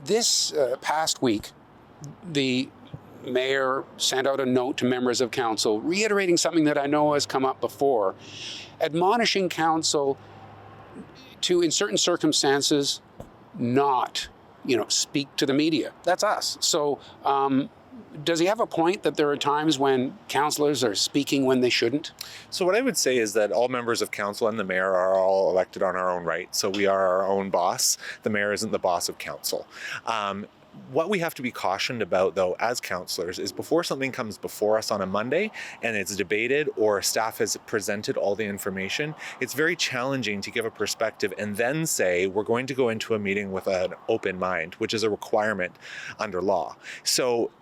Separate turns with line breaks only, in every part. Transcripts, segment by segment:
This past week, the mayor sent out a note to members of council reiterating something that I know has come up before, admonishing council to, in certain circumstances, not, speak to the media. That's us. So does he have a point that there are times when councillors are speaking when they shouldn't?
So what I would say is that all members of council and the mayor are all elected on our own right. So we are our own boss. The mayor isn't the boss of council. What we have to be cautioned about, though, as councillors, is before something comes before us on a Monday and it's debated or staff has presented all the information, it's very challenging to give a perspective and then say we're going to go into a meeting with an open mind, which is a requirement under law. So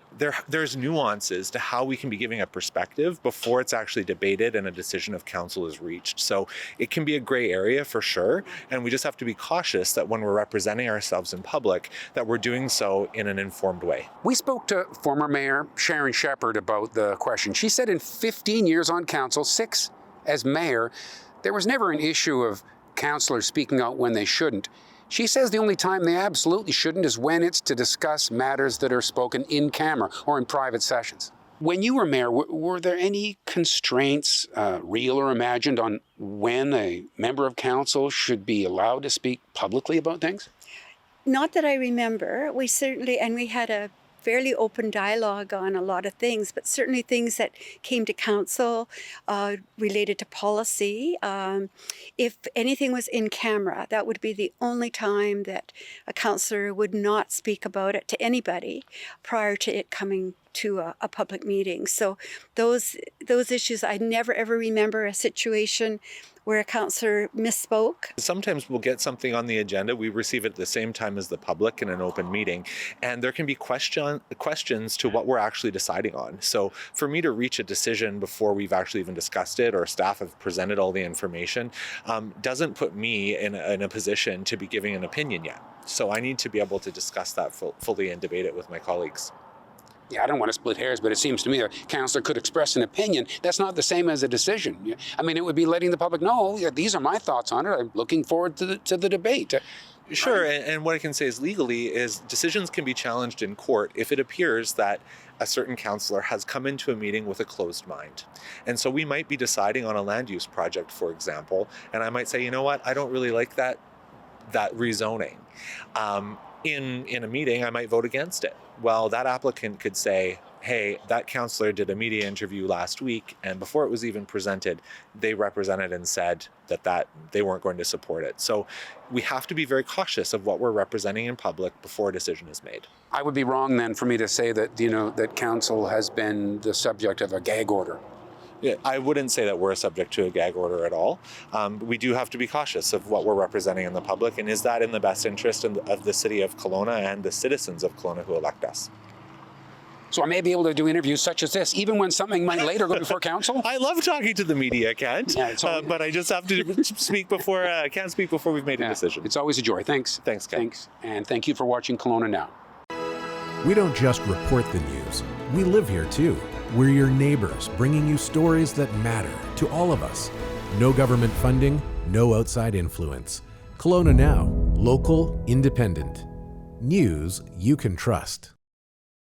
there's nuances to how we can be giving a perspective before it's actually debated and a decision of council is reached. So it can be a gray area for sure, and we just have to be cautious that when we're representing ourselves in public, that we're doing so in an informed way.
We spoke to former Mayor Sharon Shepherd about the question. She said in 15 years on council, 6 as mayor, there was never an issue of councillors speaking out when they shouldn't. She says the only time they absolutely shouldn't is when it's to discuss matters that are spoken in camera or in private sessions. When you were mayor, were there any constraints, real or imagined, on when a member of council should be allowed to speak publicly about things?
Not that I remember. We had a fairly open dialogue on a lot of things, but certainly things that came to council related to policy. If anything was in camera, that would be the only time that a councillor would not speak about it to anybody prior to it coming to a public meeting. So those issues, I never ever remember a situation where a councillor misspoke.
Sometimes we'll get something on the agenda, we receive it at the same time as the public in an open meeting, and there can be questions to what we're actually deciding on. So for me to reach a decision before we've actually even discussed it or staff have presented all the information doesn't put me in a position to be giving an opinion yet. So I need to be able to discuss that fully and debate it with my colleagues.
Yeah, I don't want to split hairs, but it seems to me a councillor could express an opinion. That's not the same as a decision. I mean, it would be letting the public know, these are my thoughts on it. I'm looking forward to the debate.
Sure, and what I can say is legally is decisions can be challenged in court if it appears that a certain councillor has come into a meeting with a closed mind. And so we might be deciding on a land use project, for example, and I might say, you know what, I don't really like that rezoning. In a meeting, I might vote against it. Well, that applicant could say, hey, that councillor did a media interview last week, and before it was even presented, they represented and said that they weren't going to support it. So we have to be very cautious of what we're representing in public before a decision is made.
I would be wrong then for me to say that, that council has been the subject of a gag order.
Yeah, I wouldn't say that we're subject to a gag order at all. We do have to be cautious of what we're representing in the public, and is that in the best interest of the city of Kelowna and the citizens of Kelowna who elect us.
So I may be able to do interviews such as this, even when something might later go before council?
I love talking to the media, Kent, but I just have to can't speak before we've made a decision.
It's always a joy. Thanks.
Thanks, Kent.
Thanks. And thank you for watching Kelowna Now.
We don't just report the news. We live here too. We're your neighbors, bringing you stories that matter to all of us. No government funding, no outside influence. Kelowna Now, local, independent. News you can trust.